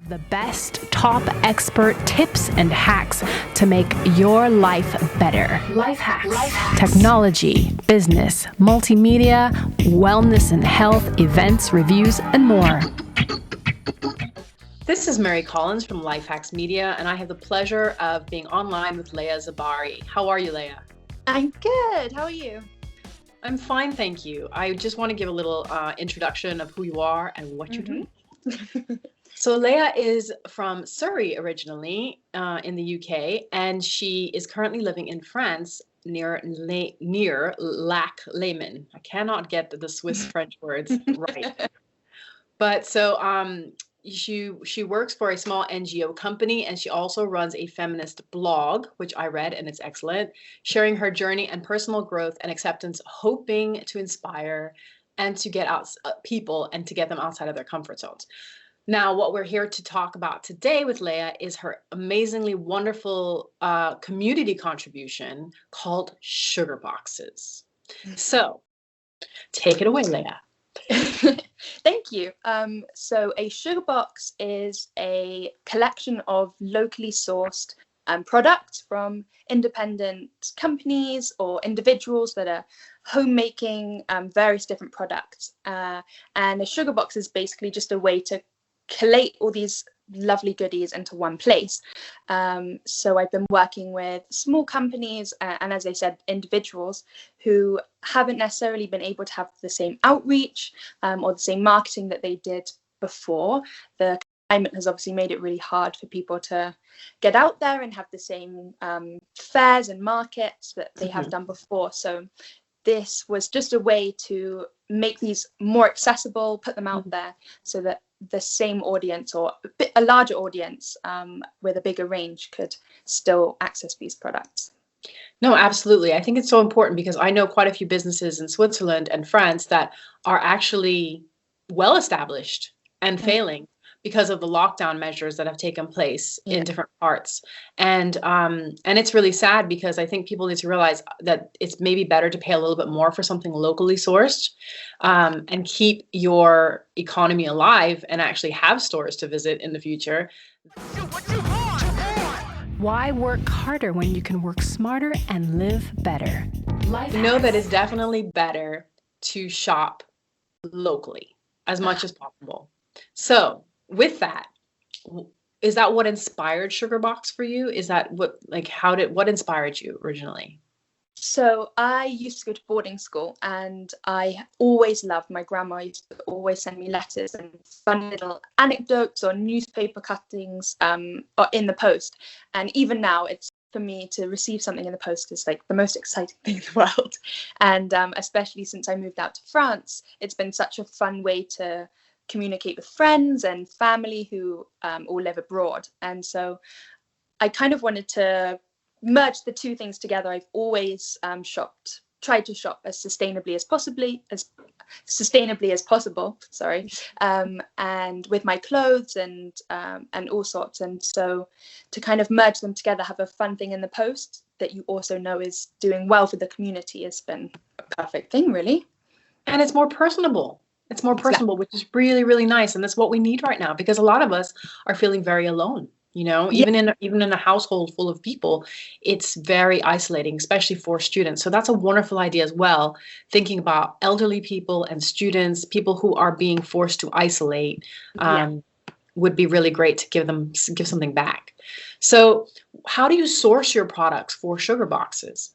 The best top expert tips and hacks to make your life better. LifeHakx. Technology, business, multimedia, wellness and health, events, reviews, and more. This is Mary Collins from LifeHakx Media, and I have the pleasure of being online with Leah Zabari. How are you, Leah? I'm good. How are you? I'm fine, thank you. I just want to give a little introduction of who you are and what you're doing. So Leah is from Surrey originally, in the UK, and she is currently living in France near Lac Leman. I cannot get the Swiss French words right. But so she works for a small NGO company, and she also runs a feminist blog, which I read, and it's excellent, sharing her journey and personal growth and acceptance, hoping to inspire and to get out people and to get them outside of their comfort zones. Now, what we're here to talk about today with Leah is her amazingly wonderful community contribution called Sugar Boxes. So take it away, Leah. Thank you. So a sugar box is a collection of locally sourced products from independent companies or individuals that are homemaking various different products. And a sugar box is basically just a way to collate all these lovely goodies into one place. So I've been working with small companies and, as I said, individuals who haven't necessarily been able to have the same outreach or the same marketing that they did before. The climate has obviously made it really hard for people to get out there and have the same fairs and markets that they have done before. So this was just a way to make these more accessible, put them out there so that the same audience or a larger audience with a bigger range could still access these products. No, absolutely. I think it's so important because I know quite a few businesses in Switzerland and France that are actually well established and failing because of the lockdown measures that have taken place in different parts. And it's really sad because I think people need to realize that it's maybe better to pay a little bit more for something locally sourced and keep your economy alive and actually have stores to visit in the future. Why work harder when you can work smarter and live better? You know that it's definitely better to shop locally as much as possible. So with that, is that what inspired Sugar Box for you? Is that what inspired you originally? So I used to go to boarding school, and I always loved, my grandma used to always send me letters and fun little anecdotes or newspaper cuttings or in the post. And even now, it's for me to receive something in the post is like the most exciting thing in the world. And especially since I moved out to France, it's been such a fun way to communicate with friends and family who all live abroad. And so I kind of wanted to merge the two things together. I've always tried to shop as sustainably as possible, sorry, and with my clothes and all sorts. And so to kind of merge them together, have a fun thing in the post that you also know is doing well for the community has been a perfect thing, really. And it's more personable. It's more personable, which is really, really nice. And that's what we need right now, because a lot of us are feeling very alone. You know, even in a household full of people, it's very isolating, especially for students. So that's a wonderful idea as well. Thinking about elderly people and students, people who are being forced to isolate, would be really great to give something back. So how do you source your products for Sugar Boxes?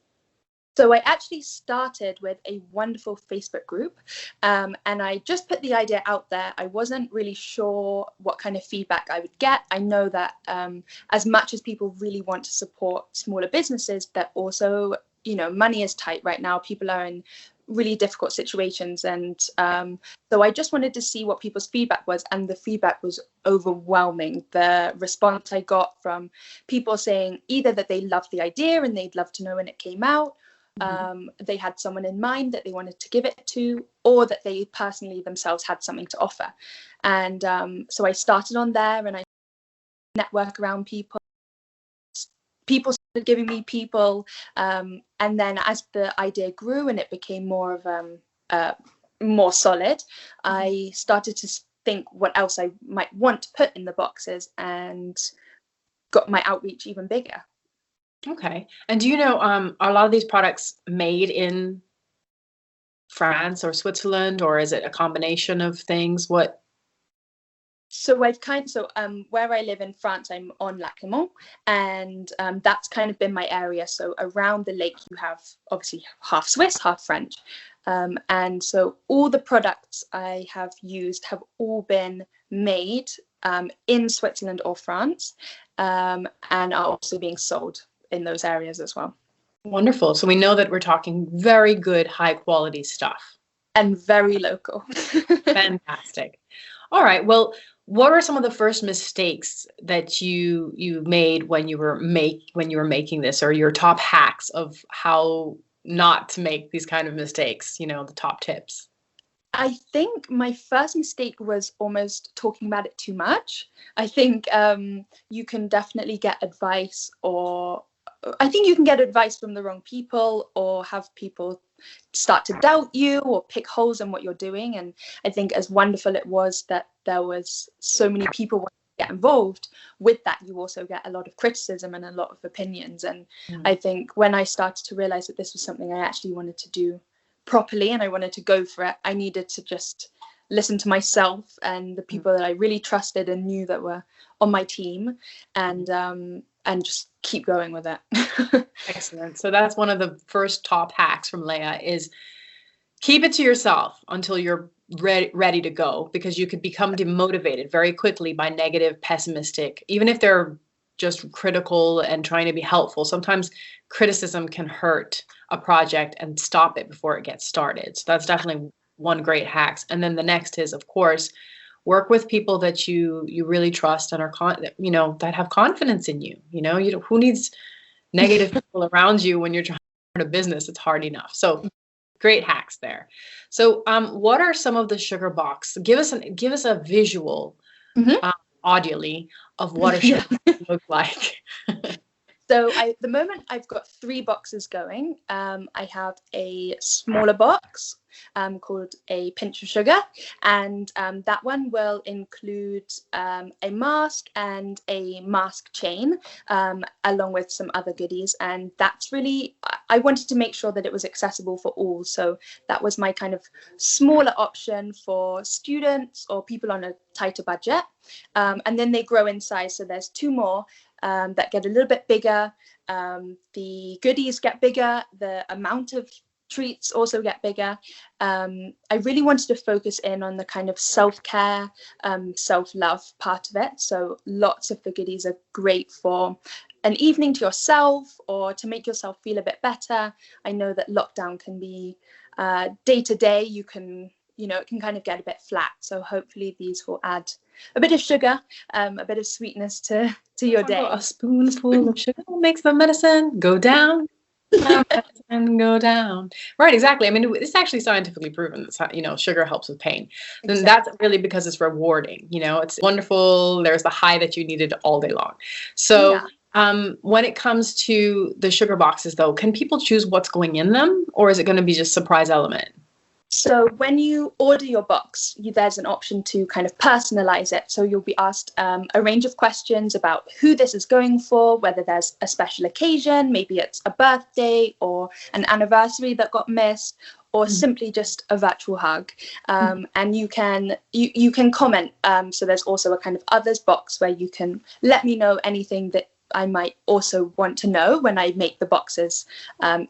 So I actually started with a wonderful Facebook group, and I just put the idea out there. I wasn't really sure what kind of feedback I would get. I know that as much as people really want to support smaller businesses, that also, you know, money is tight right now. People are in really difficult situations. And so I just wanted to see what people's feedback was. And the feedback was overwhelming. The response I got from people saying either that they loved the idea and they'd love to know when it came out, they had someone in mind that they wanted to give it to, or that they personally themselves had something to offer. And so I started on there, and I network around people. People started giving me people, and then as the idea grew and it became more of more solid, I started to think what else I might want to put in the boxes, and got my outreach even bigger. Okay. And do you know, are a lot of these products made in France or Switzerland, or is it a combination of things? What? So where I live in France, I'm on Lac Léman, and that's kind of been my area. So around the lake, you have obviously half Swiss, half French. And so all the products I have used have all been made in Switzerland or France, and are also being sold in those areas as well. Wonderful. So we know that we're talking very good, high quality stuff. And very local. Fantastic. All right. Well, what are some of the first mistakes that you made when you were making this, or your top hacks of how not to make these kind of mistakes, you know, the top tips? I think my first mistake was almost talking about it too much. I think you can definitely get advice, or I think you can get advice from the wrong people, or have people start to doubt you or pick holes in what you're doing. And I think as wonderful it was that there was so many people wanting to get involved with that, you also get a lot of criticism and a lot of opinions. And I think when I started to realize that this was something I actually wanted to do properly and I wanted to go for it, I needed to just listen to myself and the people that I really trusted and knew that were on my team, and just keep going with it. Excellent. So that's one of the first top hacks from Leah, is keep it to yourself until you're ready to go, because you could become demotivated very quickly by negative, pessimistic, even if they're just critical and trying to be helpful. Sometimes criticism can hurt a project and stop it before it gets started. So that's definitely one great hack. And then the next is, of course, work with people that you really trust and are that have confidence in you. Who needs negative people around you when you're trying to start a business? It's hard enough. So great hacks there. So what are some of the sugar box? Give us a visual, audially, of what a sugar box looks like. So at the moment I've got 3 boxes going. I have a smaller box called a pinch of sugar, and that one will include a mask and a mask chain, along with some other goodies. And that's really, I wanted to make sure that it was accessible for all. So that was my kind of smaller option for students or people on a tighter budget. And then they grow in size. So there's 2 more that get a little bit bigger. The goodies get bigger. The amount of treats also get bigger. I really wanted to focus in on the kind of self-care, self-love part of it. So lots of the goodies are great for an evening to yourself, or to make yourself feel a bit better. I know that lockdown can be day to day. It can kind of get a bit flat. So hopefully these will add a bit of sugar, a bit of sweetness to your day. A spoonful of sugar makes the medicine go down. And go down. Right, exactly. I mean, it's actually scientifically proven that, sugar helps with pain. Exactly. And that's really because it's rewarding. It's wonderful. There's the high that you needed all day long. So when it comes to the sugar boxes, though, can people choose what's going in them, or is it going to be just surprise element? So when you order your box, there's an option to kind of personalize it. So you'll be asked a range of questions about who this is going for, whether there's a special occasion, maybe it's a birthday or an anniversary that got missed, or simply just a virtual hug. And you can comment. So there's also a kind of others box where you can let me know anything that I might also want to know when I make the boxes.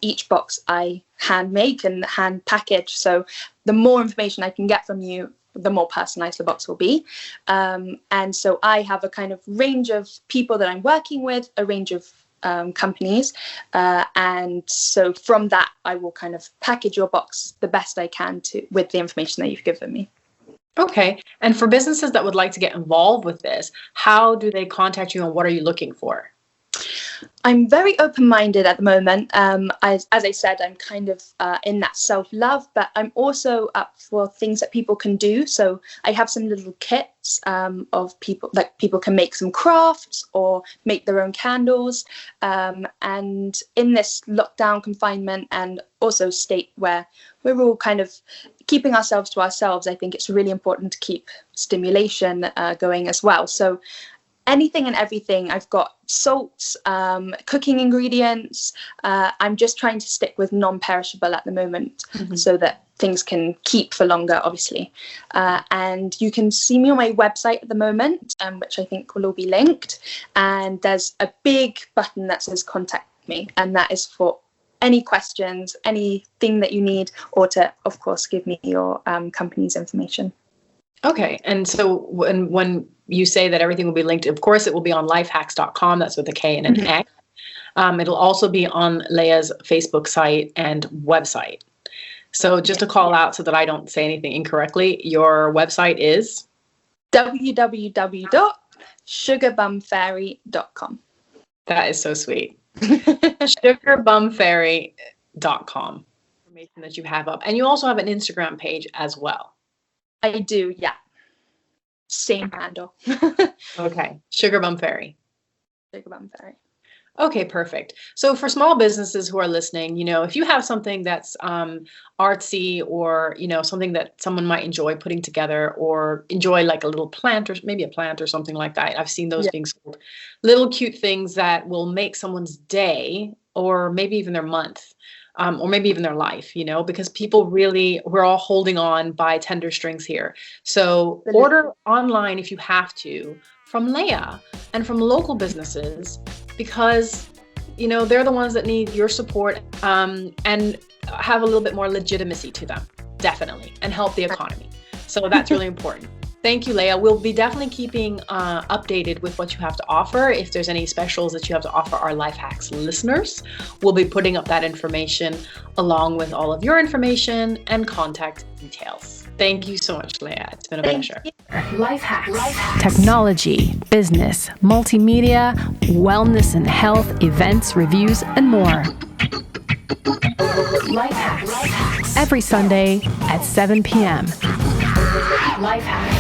Each box I hand make and hand package. So the more information I can get from you, the more personalized the box will be. And so I have a kind of range of people that I'm working with, a range of companies. And so from that, I will kind of package your box the best I can with the information that you've given me. Okay. And for businesses that would like to get involved with this, how do they contact you and what are you looking for? I'm very open-minded at the moment. As I said, I'm kind of in that self-love, but I'm also up for things that people can do. So I have some little kits of people can make some crafts or make their own candles. And in this lockdown confinement and also state where we're all kind of keeping ourselves to ourselves, I think it's really important to keep stimulation going as well. So anything and everything. I've got salts, cooking ingredients. I'm just trying to stick with non-perishable at the moment, so that things can keep for longer, obviously. And you can see me on my website at the moment, which I think will all be linked. And there's a big button that says contact me, and that is for any questions, anything that you need, or to, of course, give me your company's information. Okay. And so when you say that everything will be linked, of course, it will be on lifehakx.com. That's with a K and an X. It'll also be on Leah's Facebook site and website. So just to call out so that I don't say anything incorrectly, your website is? www.sugarbumfairy.com. That is so sweet. Sugarbumfairy.com. Information that you have up. And you also have an Instagram page as well. I do, yeah. Same handle. Okay. Sugar Bum Fairy. Sugar Bum Fairy. Okay, perfect. So for small businesses who are listening, if you have something that's artsy, or, something that someone might enjoy putting together, or enjoy like a little plant, or maybe a plant or something like that. I've seen those being sold. Little cute things that will make someone's day, or maybe even their month. Or maybe even their life, because people we're all holding on by tender strings here. So order online if you have to from Leah and from local businesses, because, they're the ones that need your support and have a little bit more legitimacy to them, definitely, and help the economy. So that's really important. Thank you, Leah. We'll be definitely keeping updated with what you have to offer. If there's any specials that you have to offer our LifeHakx listeners, we'll be putting up that information along with all of your information and contact details. Thank you so much, Leah. It's been a pleasure. LifeHakx. Technology, business, multimedia, wellness and health, events, reviews, and more. LifeHakx. Every Sunday at 7 p.m. LifeHakx.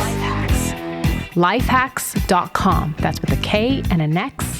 LifeHakx.com. That's with a K and an X.